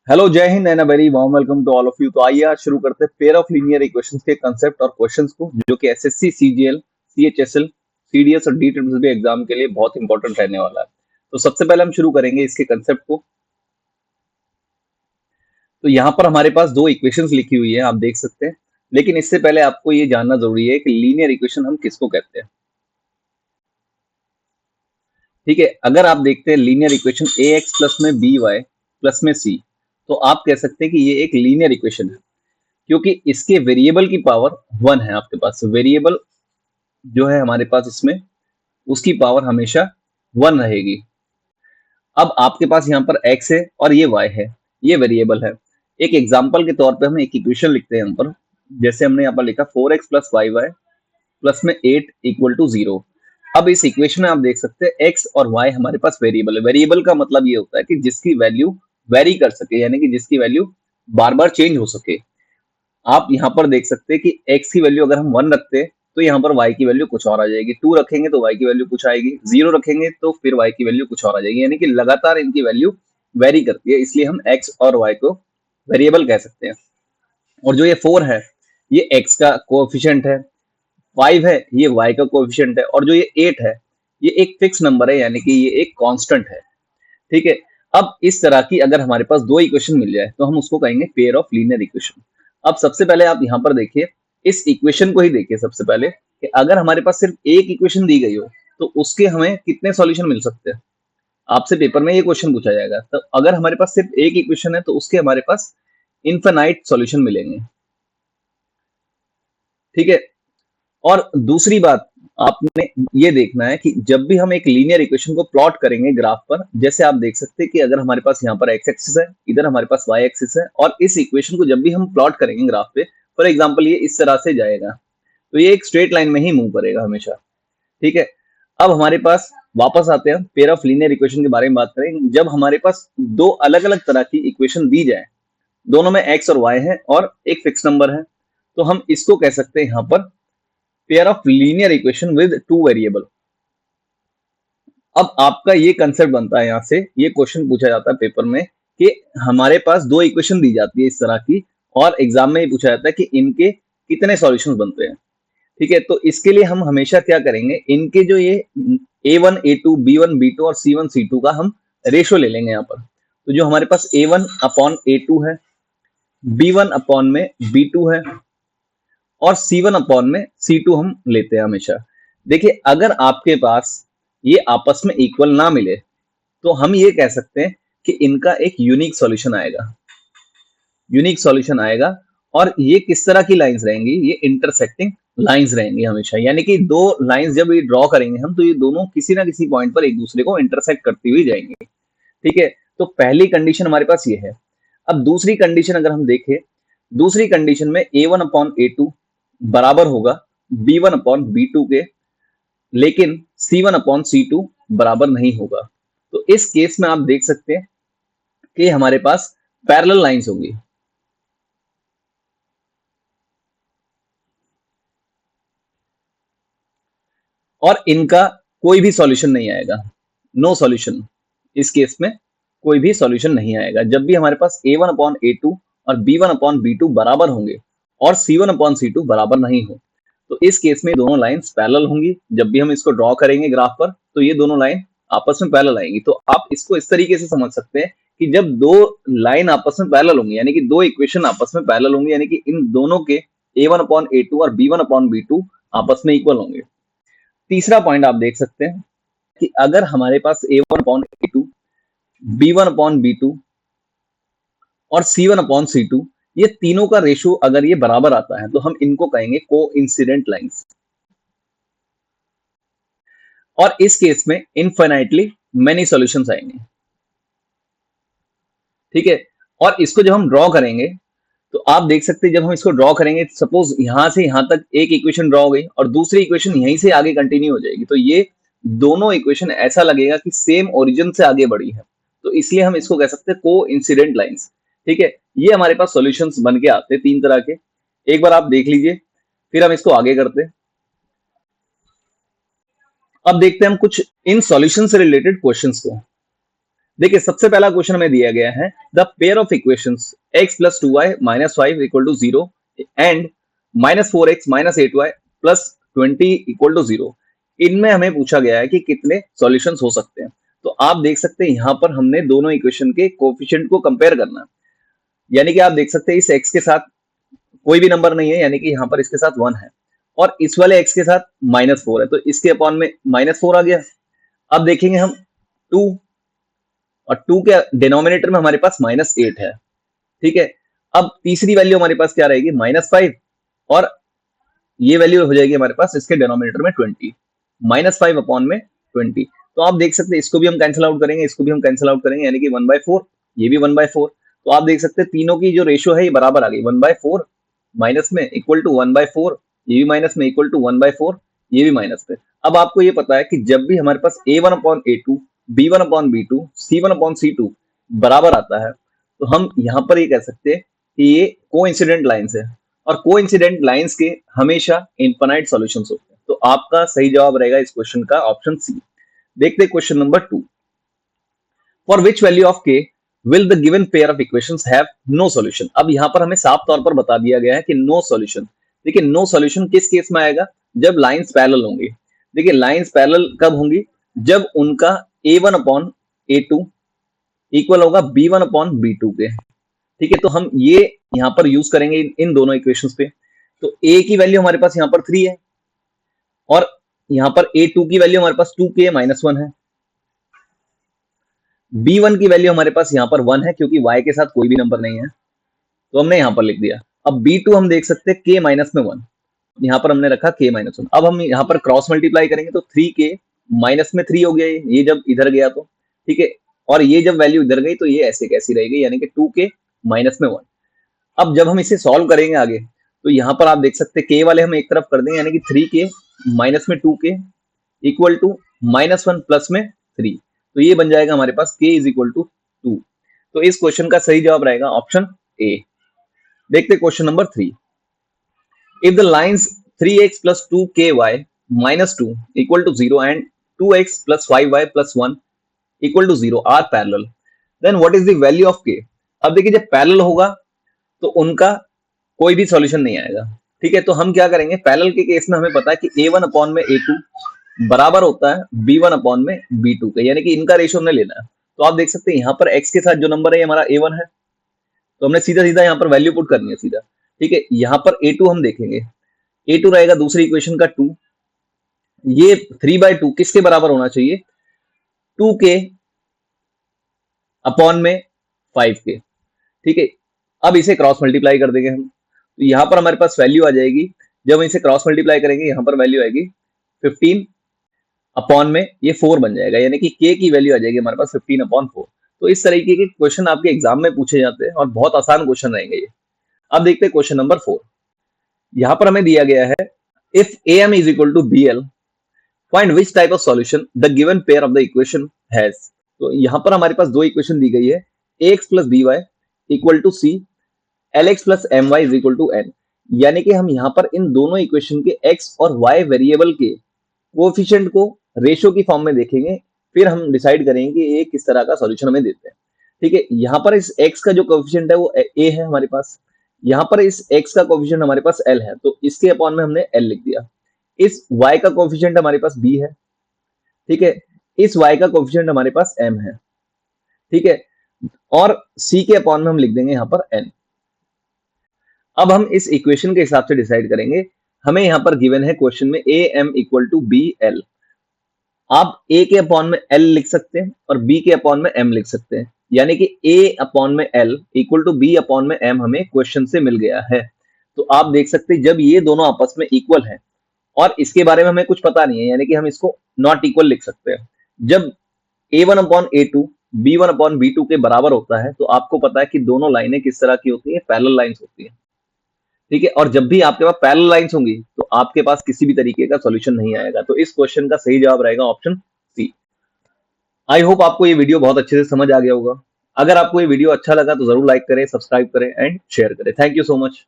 Hello, जय हिंद and a very warm welcome to all of you. तो आइए आज शुरू करते हैं पेयर ऑफ लीनियर इक्वेशंस के कंसेप्ट और क्वेश्चंस को, जो कि एसएससी, सीजीएल, सीएचएसएल, सीडीएस और डीट्रिपल एग्जाम के लिए बहुत इंपॉर्टेंट रहने वाला है। तो सबसे पहले हम शुरू करेंगे इसके कंसेप्ट को। तो यहाँ पर हमारे पास दो इक्वेशंस लिखी हुई है, आप देख सकते हैं। लेकिन इससे पहले आपको ये जानना जरूरी है कि लीनियर इक्वेशन हम किसको कहते हैं। ठीक है, अगर आप देखते हैं लीनियर इक्वेशन ए एक्स प्लस में बी वाई प्लस में सी, तो आप कह सकते हैं कि ये एक लीनियर इक्वेशन है, क्योंकि इसके वेरिएबल की पावर 1 है। आपके पास वेरिएबल जो है हमारे पास इसमें, उसकी पावर हमेशा 1 रहेगी। अब आपके पास यहाँ पर x है और ये y है, ये वेरिएबल है। एक एग्जांपल के तौर पे हम एक इक्वेशन लिखते हैं यहाँ पर। जैसे हमने यहाँ पर लिखा 4x plus Y Y plus में 8 इक्वल टू 0। अब इस इक्वेशन में आप देख सकते हैं x और y हमारे पास वेरिएबल है। वेरिएबल का मतलब ये होता है कि जिसकी वैल्यू वेरी कर सके, यानी कि जिसकी वैल्यू बार बार चेंज हो सके। आप यहाँ पर देख सकते हैं कि x की वैल्यू अगर हम 1 रखते हैं तो यहाँ पर y की वैल्यू कुछ और आ जाएगी, 2 रखेंगे तो y की वैल्यू कुछ आएगी, 0 रखेंगे तो फिर y की वैल्यू कुछ और आ जाएगी। यानी कि लगातार इनकी वैल्यू वेरी करती है, इसलिए हम x और y को वेरिएबल कह सकते हैं। और जो ये 4 है, ये x का कोएफिशिएंट है, 5 है, ये y का कोएफिशिएंट है, और जो ये 8 है, ये एक फिक्स नंबर है, यानी कि ये एक कांस्टेंट है। ठीक है। अब इस तरह की अगर हमारे पास दो इक्वेशन मिल जाए तो हम उसको कहेंगे पेयर ऑफ लीनियर इक्वेशन। अब सबसे पहले आप यहाँ पर देखिए, इस इक्वेशन को ही देखिए सबसे पहले, कि अगर हमारे पास सिर्फ एक इक्वेशन दी गई हो तो उसके हमें कितने सॉल्यूशन मिल सकते हैं। आपसे पेपर में ये क्वेश्चन पूछा जाएगा, तो अगर हमारे पास सिर्फ एक इक्वेशन है तो उसके हमारे पास इनफाइनाइट सॉल्यूशन मिलेंगे। ठीक है। और दूसरी बात, आपने ये देखना है कि जब भी हम एक लीनियर इक्वेशन को प्लॉट करेंगे ग्राफ पर, जैसे आप देख सकते हैं कि अगर हमारे पास यहाँ पर एक्स एक्सिस है, इधर हमारे पास वाई एक्सिस है, और इस इक्वेशन को जब भी हम प्लॉट करेंगे ग्राफ पे, फॉर एग्जांपल ये इस तरह से जाएगा, तो ये एक स्ट्रेट लाइन में ही मूव करेगा हमेशा। ठीक है। अब हमारे पास वापस आते हैं, पेयर ऑफ लीनियर इक्वेशन के बारे में बात करें। जब हमारे पास दो अलग अलग तरह की इक्वेशन दी जाए, दोनों में एक्स और वाई है और एक फिक्स नंबर है, तो हम इसको कह सकते हैं यहाँ पर pair of linear equation with two variable. अब आपका ये कंसेप्ट बनता है, यहां से ये क्वेश्चन पूछा जाता है पेपर में कि हमारे पास दो इक्वेशन दी जाती है इस तरह की, और एग्जाम में ये पूछा जाता है कि इनके कितने सॉल्यूशंस बनते हैं। ठीक है। तो इसके लिए हम हमेशा क्या करेंगे, इनके जो ये a1 a2 b1 b2 और c1 c2 का हम रेशो ले लेंगे यहाँ पर। तो जो हमारे पास a1 अपॉन a2 है, b1 अपॉन में b2 है, और C1 अपॉन में C2 हम लेते हैं हमेशा। देखिए, अगर आपके पास ये आपस में इक्वल ना मिले तो हम ये कह सकते हैं कि इनका एक यूनिक सॉल्यूशन आएगा। यूनिक सॉल्यूशन आएगा, और ये किस तरह की लाइंस रहेंगी, ये इंटरसेक्टिंग लाइंस रहेंगी हमेशा। यानी कि दो लाइंस जब ये ड्रॉ करेंगे हम, तो ये दोनों किसी ना किसी पॉइंट पर एक दूसरे को इंटरसेक्ट करती हुई जाएंगी। ठीक है। तो पहली कंडीशन हमारे पास ये है। अब दूसरी कंडीशन अगर हम देखें, दूसरी कंडीशन में a1 अपॉन a2 बराबर होगा b1 अपॉन b2 के, लेकिन c1 अपॉन c2 बराबर नहीं होगा। तो इस केस में आप देख सकते हैं कि हमारे पास पैरेलल लाइंस होंगी। और इनका कोई भी सॉल्यूशन नहीं आएगा, नो सॉल्यूशन। इस केस में कोई भी सॉल्यूशन नहीं आएगा जब भी हमारे पास a1 अपॉन a2 और b1 अपॉन b2 बराबर होंगे और c1 अपॉन c2 बराबर नहीं हो। तो इस केस में दोनों लाइंस पैरेलल होंगी। जब भी हम इसको ड्रॉ करेंगे ग्राफ पर, तो ये दोनों लाइन आपस में पैरेलल आएंगी। तो आप इसको इस तरीके से समझ सकते हैं कि जब दो लाइन आपस में पैरेलल होंगी, यानी कि दो इक्वेशन आपस में पैरेलल होंगी, यानी कि इन दोनों के a1 अपॉन a2 और b1 अपॉन b2 आपस में इक्वल होंगे। तीसरा पॉइंट आप देख सकते हैं कि अगर हमारे पास a1 upon a2, b1 upon b2 और c1 अपॉन c2, ये तीनों का रेशो अगर ये बराबर आता है, तो हम इनको कहेंगे कोइंसिडेंट लाइंस। और इस केस में इनफाइनाइटली मेनी सॉल्यूशंस आएंगे। ठीक है। और इसको जब हम ड्रॉ करेंगे, तो आप देख सकते हैं जब हम इसको ड्रॉ करेंगे, सपोज यहां से यहां तक एक इक्वेशन ड्रॉ हो गई और दूसरी इक्वेशन यहीं से आगे कंटिन्यू हो जाएगी, तो ये दोनों इक्वेशन ऐसा लगेगा कि सेम ओरिजिन से आगे बढ़ी है। तो इसलिए हम इसको कह सकते हैं को इंसिडेंट लाइंस। ठीक है। ये हमारे पास सॉल्यूशंस बन के आते हैं तीन तरह के। एक बार आप देख लीजिए, फिर हम इसको आगे करते हैं। अब देखते हैं हम कुछ इन सॉल्यूशन से रिलेटेड क्वेश्चंस को। देखिए सबसे पहला क्वेश्चन हमें दिया गया है the pair of equations x plus 2y minus 5 equal to 0 and minus 4x minus 8y plus 20 equal to 0। इनमें हमें पूछा गया है कि कितने सॉल्यूशंस हो सकते हैं। तो आप देख सकते हैं यहाँ पर हमने दोनों इक्वेशन के कोफिशिएंट को कंपेयर करना है। यानी कि आप देख सकते हैं इस x के साथ कोई भी नंबर नहीं है, यानी कि यहाँ पर इसके साथ 1 है, और इस वाले x के साथ माइनस 4 है, तो इसके अपॉन में माइनस 4 आ गया। अब देखेंगे हम 2, और 2 के डिनोमिनेटर में हमारे पास माइनस 8 है। ठीक है, अब तीसरी वैल्यू हमारे पास क्या रहेगी, माइनस 5, और ये वैल्यू हो जाएगी हमारे पास इसके डिनोमिनेटर में 20, माइनस 5 अपॉन में 20। तो आप देख सकते हैं इसको भी हम कैंसिल आउट करेंगे, इसको भी हम कैंसिल आउट करेंगे, यानी कि 1/4, ये भी 1/4। तो आप देख सकते हैं तीनों की जो रेशियो है ये बराबर आ गई, 1/4 माइनस में इक्वल टू 1/4, ये भी माइनस में इक्वल टू 1/4, ये भी माइनस में। अब आपको ये पता है कि जब भी हमारे पास a1 upon a2, b1 upon b2, c1 upon c2 बराबर आता है, तो हम यहाँ पर ये कह सकते हैं कि ये कोइंसिडेंट लाइंस है, और कोइंसिडेंट लाइंस के हमेशा इनफाइनाइट सॉल्यूशंस होते हैं। तो आपका सही जवाब रहेगा इस क्वेश्चन का ऑप्शन सी। देखते हैं question number 2। For which value of k will the given pair of equations have no solution। अब यहाँ पर हमें साफ तौर पर बता दिया गया है कि नो सॉल्यूशन। देखिए नो सॉल्यूशन किस केस में आएगा, जब लाइंस पैरेलल होंगी। देखिए लाइंस पैरेलल कब होंगी, जब उनका a1 अपॉन a2 इक्वल होगा b1 अपॉन b2 के। ठीक है, तो हम ये यहाँ पर यूज करेंगे इन दोनों इक्वेशंस पे। तो a की वैल्यू हमारे पास यहाँ पर 3 है, और यहाँ पर a2 की वैल्यू हमारे पास 2k माइनस 1 है। b1 की वैल्यू हमारे पास यहाँ पर 1 है, क्योंकि y के साथ कोई भी नंबर नहीं है, तो हमने यहाँ पर लिख दिया। अब b2 हम देख सकते हैं k माइनस में 1, यहाँ पर हमने रखा k माइनस 1। अब हम यहाँ पर क्रॉस मल्टीप्लाई करेंगे तो 3k माइनस में 3 हो गया, ये जब इधर गया तो ठीक है, और ये जब वैल्यू इधर गई तो ये ऐसे कैसी रहेगी, यानी कि 2k माइनस में 1। अब जब हम इसे सॉल्व करेंगे आगे, तो यहाँ पर आप देख सकते हैं k वाले हम एक तरफ कर देंगे, यानी कि 3k माइनस में 2k equal to minus 1 plus में 3। तो ये बन जाएगा हमारे पास k इज इक्वल टू 2। तो इस क्वेश्चन का सही जवाब रहेगा ऑप्शन ए। देखते question number 3। If the lines 3x plus 2ky minus 2 equal to 0 and 2x plus 5y plus 1 equal to 0 are parallel, then what is the value of k। अब देखिए जब पैरेलल होगा तो उनका कोई भी सॉल्यूशन नहीं आएगा। ठीक है, तो हम क्या करेंगे, पैरेलल के केस में हमें पता है कि a1 अपॉन में a2 बराबर होता है b1 अपॉन में b2 के, यानी कि इनका रेशियो हमने लेना है। तो आप देख सकते हैं यहाँ पर x के साथ जो नंबर है ये हमारा a1 है, तो हमने सीधा सीधा यहाँ पर वैल्यू पुट करनी है सीधा। ठीक है, यहाँ पर a2 हम देखेंगे, a2 रहेगा दूसरी इक्वेशन का 2, ये 3/2 किसके बराबर होना चाहिए, 2k अपॉन में 5k। ठीक है, अब इसे क्रॉस मल्टीप्लाई कर देंगे हम, तो यहाँ पर हमारे पास वैल्यू आ जाएगी, जब हम इसे क्रॉस मल्टीप्लाई करेंगे यहाँ पर वैल्यू आएगी 15 अपॉन में ये 4 बन जाएगा, यानी कि k की वैल्यू आ जाएगी हमारे पास 15 अपॉन 4। तो इस तरीके के क्वेश्चन आपके एग्जाम में पूछे जाते हैं और बहुत आसान क्वेश्चन रहेंगे ये। अब देखते हैं क्वेश्चन नंबर 4। यहाँ पर हमें दिया गया है if am is equal to bl find which type of solution the given pair of the equation has। तो यहाँ पर हमारे पास दो इक्वेशन दी गई है, ax plus by equal to c, lx plus my is equal to n। यानी कि हम यहाँ पर इन दोनों इक्वेशन के x और y वेरिएबल के कोएफिशिएंट को रेशियो की फॉर्म में देखेंगे, फिर हम डिसाइड करेंगे कि ये किस तरह का सॉल्यूशन हमें देते हैं। ठीक है, यहाँ पर इस x का जो कोएफिशिएंट है वो a है हमारे पास, यहाँ पर इस x का कोएफिशिएंट हमारे पास l है, तो इसके अपॉन में हमने l लिख दिया। इस y का कोएफिशिएंट हमारे पास b है। ठीक है, इस y का कोएफिशिएंट हमारे पास m है। ठीक है, और c के अपॉन में हम लिख देंगे यहाँ पर n। अब हम इस इक्वेशन के हिसाब से डिसाइड करेंगे। हमें यहाँ पर गिवन है क्वेश्चन में am equal to B L. आप a के अपॉन में l लिख सकते हैं और b के अपॉन में m लिख सकते हैं, यानी कि a अपॉन में l equal to b upon में m हमें क्वेश्चन से मिल गया है। तो आप देख सकते हैं जब ये दोनों आपस में इक्वल है और इसके बारे में हमें कुछ पता नहीं है, यानी कि हम इसको नॉट इक्वल लिख सकते हैं। जब a1 upon a2 b1 upon b2 के बराबर होता है, तो आपको पता है कि दोनों लाइनें किस तरह की होती है, पैरेलल लाइंस होती है। ठीक है, और जब भी आपके पास पैरेलल लाइंस होंगी तो आपके पास किसी भी तरीके का सॉल्यूशन नहीं आएगा। तो इस क्वेश्चन का सही जवाब रहेगा ऑप्शन सी। आई होप आपको ये वीडियो बहुत अच्छे से समझ आ गया होगा। अगर आपको ये वीडियो अच्छा लगा तो जरूर लाइक करें, सब्सक्राइब करें एंड शेयर करें। Thank you so much.